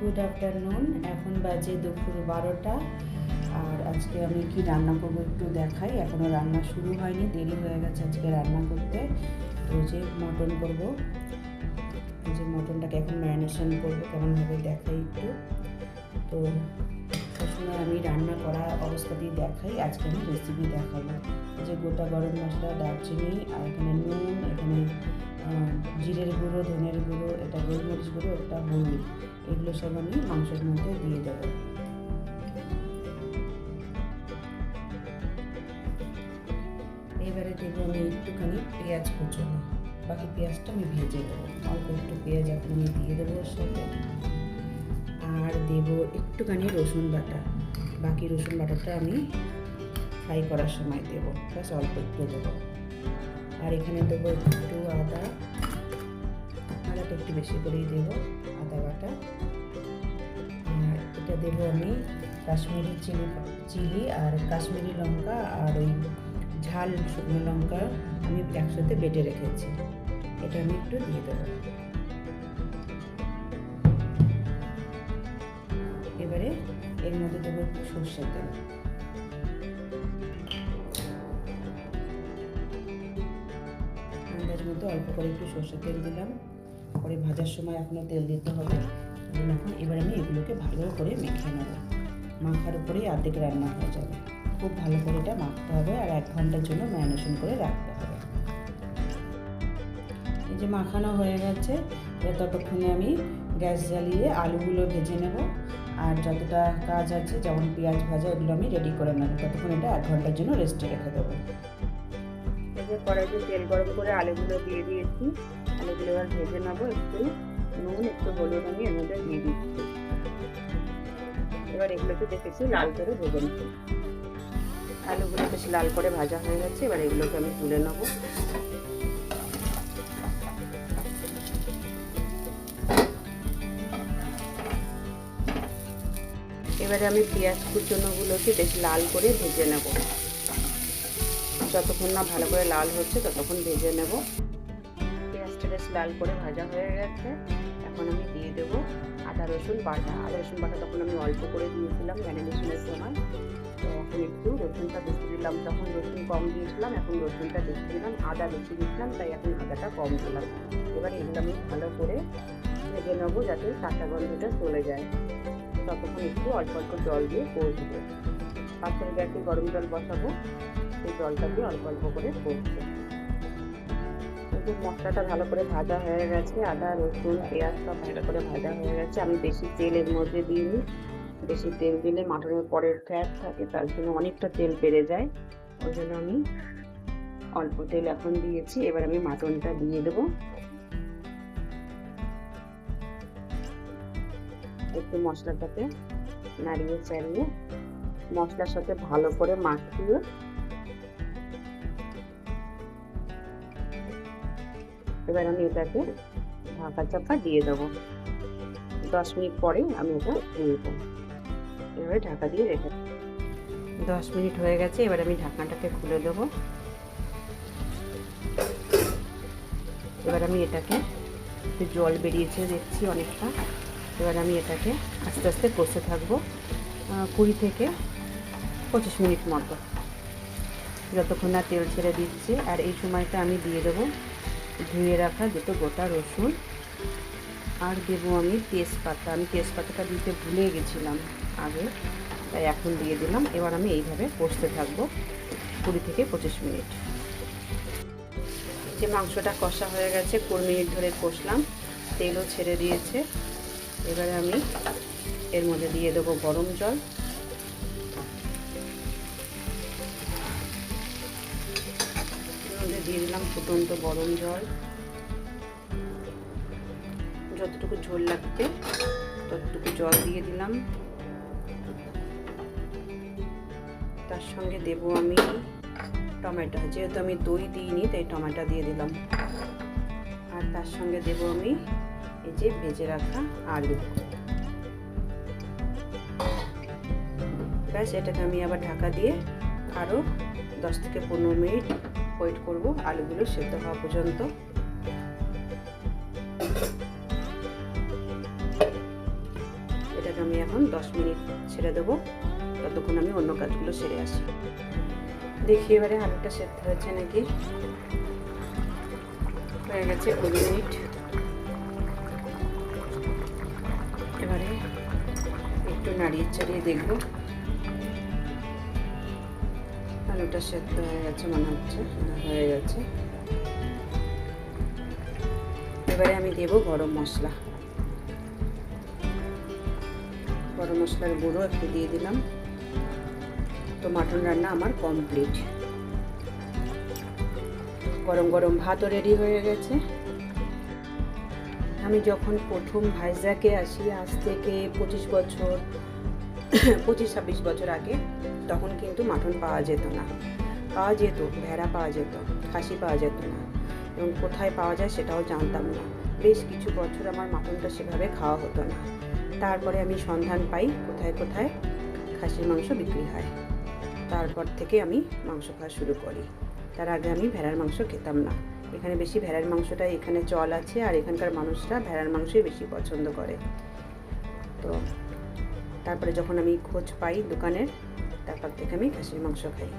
Good afternoon. এখন বাজে দুপুর 12টা। আর আজকে আমি কি রান্না করবো একটু দেখাই। এখনও রান্না শুরু হয়নি, দেরি হয়ে গেছে আজকে রান্না করতে। তো যে মটন করবো, যে মটনটাকে এখন ম্যারিনেশন করবো কেমনভাবে দেখাই একটু। তো সবসময় আমি রান্না করা অবস্থাতেই দেখাই, আজকে আমি রেসিপি দেখাবো। যে গোটা গরম মশলা, দারচিনি, আর এখানে নুন, এখানে জিরের গুঁড়ো, ধনের গুঁড়ো, এটা গোলমরিচ গুঁড়ো, একটা হলুদ, এগুলো সব আমি মাংসের মধ্যে দিয়ে দেবো। এবারে দেবো আমি একটুখানি পেঁয়াজ কুচনো, বাকি পেঁয়াজটা আমি ভেজে দেবো। অল্প একটু পেঁয়াজ এখন আমি দিয়ে দেবো ওর সাথে। আর দেবো একটুখানি রসুন বাটা, বাকি রসুন বাটাটা আমি ফ্রাই করার সময় দেবো, ব্যাস অল্প একটু দেবো। আর এখানে দেবো একটু আদাটা একটু বেশি করেই দেবো, আদা বাটা। আর এটা দেবো আমি কাশ্মীরি চিলি আর কাশ্মীরি লঙ্কা আর ওই ঝাল শুকনো লঙ্কা আমি একসাথে বেটে রেখেছি, এটা আমি একটু দিয়ে দেবো। এবারে এর মধ্যে দেবো একটু সর্ষের তেল। আন্দাজ মতো অল্প করে একটু সর্ষের তেল দিলাম, পরে ভাজার সময় এখনও তেল দিতে হবে। এখন এবার আমি এগুলোকে ভালো করে মেখে নেব। মাখার উপরেই অর্ধেক রান্না হয়ে যাবে। খুব ভালো করে এটা মাখতে হবে আর 1 ঘন্টার জন্য ম্যারিনেশন করে রাখতে হবে। এই যে মাখানো হয়ে গেছে, ততক্ষণে আমি গ্যাস জ্বালিয়ে আলুগুলো ভেজে নেব। আর যতটা কাজ আছে, যেমন পেঁয়াজ ভাজা, এগুলো আমি রেডি করে নেব। ততক্ষণ এটা 1 ঘন্টার জন্য রেস্টে রেখে দেবো। এই যে কড়াইতে তেল গরম করে আলুগুলো দিয়ে দিয়েছি, আলুগুলো এবার ভেজে নেবো। একটু নুন, একটু হলুদ আমি এর মধ্যে দিয়ে দিচ্ছি। এবার এগুলোকে দেখেছি লাল করে ভেজে নিচ্ছি। আলুগুলো বেশ লাল করে ভাজা হয়ে গেছে, এবার এগুলোকে আমি তুলে নেবো। এবারে আমি পেঁয়াজ কুচনোগুলোকে বেশ লাল করে ভেজে নেব। যতক্ষণ না ভালো করে লাল হচ্ছে ততক্ষণ ভেজে নেব। পেঁয়াজটা বেশ লাল করে ভাজা হয়ে গেছে, এখন আমি দিয়ে দেবো আদা রসুন বাটা। আদা রসুন বাটা তখন আমি অল্প করে দিয়েছিলাম ম্যারিনেশনের সময়, তো এখন একটু রসুনটা বেশি দিলাম। তখন রসুন কম দিয়েছিলাম, এখন রসুনটা বেশি দিলাম। আদা বেশি দিয়েছিলাম, তাই এখন আদাটা কম দিলাম। এবার এগুলো আমি ভালো করে ভেজে নেবো যাতে কাঁচা গন্ধটা চলে যায়। ততক্ষণ একটু অল্প অল্প জল দিয়ে কষবো। পাশের গ্যাসে গরম জল বসাবো, সেই জলটা দিয়ে অল্প অল্প করে কষবো। মশলাটা ভালো করে ভাজা হয়ে গেছে, আদা রসুন পেঁয়াজ সব ভালো করে ভাজা হয়ে গেছে। আমি বেশি তেলের মধ্যে দিইনি, বেশি তেল দিলে মাটনের পরের ফ্যাট থাকে, তার জন্য অনেকটা তেল বেড়ে যায়। ওই জন্য আমি অল্প তেল এখন দিয়েছি। এবার আমি মাটনটা দিয়ে দেবো। একটু মশলাটাকে নাড়িয়ে চাড়িয়ে মশলার সাথে ভালো করে মাখিয়ে এবার আমি এটাকে ঢাকা চাপা দিয়ে দেবো। 10 মিনিট পরে আমি এটা দিয়ে দেবো। এবারে ঢাকা দিয়ে রেখে 10 মিনিট হয়ে গেছে, এবার আমি ঢাকনাটাকে খুলে দেবো। এবার আমি এটাকে একটু জল বেরিয়েছে দেখছি অনেকটা। এবার আমি এটাকে আস্তে আস্তে কষতে থাকবো 20 থেকে 25 মিনিট মতো, যতক্ষণ না তেল ছেড়ে দিচ্ছে। আর এই সময়টা আমি দিয়ে দেবো ধুয়ে রাখা দুটো গোটা রসুন, আর দেবো আমি তেজপাতা। আমি তেজপাতাটা দিতে ভুলে গেছিলাম আগে, তাই এখন দিয়ে দিলাম। এবার আমি এইভাবে কষতে থাকবো 20 থেকে 25 মিনিট। যে মাংসটা কষা হয়ে গেছে, 4 মিনিট ধরে কষলাম, তেলও ছেড়ে দিয়েছে। এবারে আমি এর মধ্যে দিয়ে দেবো গরম জল। এর মধ্যে দিয়ে দিলাম ফুটন্ত গরম জল। যতটুকু ঝোল লাগবে ততটুকু জল দিয়ে দিলাম। তার সঙ্গে দেবো আমি টমেটো, যেহেতু আমি দই দিইনি তাই টমেটো দিয়ে দিলাম। আর তার সঙ্গে দেবো আমি এই যে ভেজে রাখা আলু। ব্যাস, এটাকে আমি আবার ঢাকা দিয়ে আরও 10 থেকে 15 মিনিট ওয়েট করব আলুগুলো সেদ্ধ হওয়া পর্যন্ত। 10 মিনিট ছেড়ে দেবো, ততক্ষণ আমি অন্য কাজগুলো সেরে আসি। দেখি এবারে আলুটা সেদ্ধ হয়েছে নাকি। হয়ে গেছে 20 মিনিট। এবারে একটু নাড়িয়ে চাড়িয়ে দেখব। আলুটা সেদ্ধ হয়ে গেছে মনে হচ্ছে, হয়ে গেছে। এবারে আমি দেব গরম মশলা। গরম মশলার গুঁড়ো একটু দিয়ে দিলাম। তো মাটন রান্না আমার কমপ্লিট। গরম গরম ভাতও রেডি হয়ে গেছে। আমি যখন প্রথম ভাইজ্যাগে আসি, আজ থেকে 25-26 বছর আগে, তখন কিন্তু মাটন পাওয়া যেত না। পাওয়া যেত, ভেড়া পাওয়া যেত, খাসি পাওয়া যেত না, এবং কোথায় পাওয়া যায় সেটাও জানতাম না। বেশ কিছু বছর আমার মাটনটা সেভাবে খাওয়া হতো না। তারপরে আমি সন্ধান পাই কোথায় কোথায় খাসির মাংস বিক্রি হয়। তারপর থেকে আমি মাংস খাওয়া শুরু করি। তার আগে আমি ভেড়ার মাংস খেতাম না। এখানে বেশি ভেড়ার মাংসটাই এখানে চল আছে, আর এখানকার মানুষরা ভেড়ার মাংসই বেশি পছন্দ করে। তো তারপরে যখন আমি খোঁজ পাই দোকানের, তারপর থেকে আমি খাসির মাংস খাই।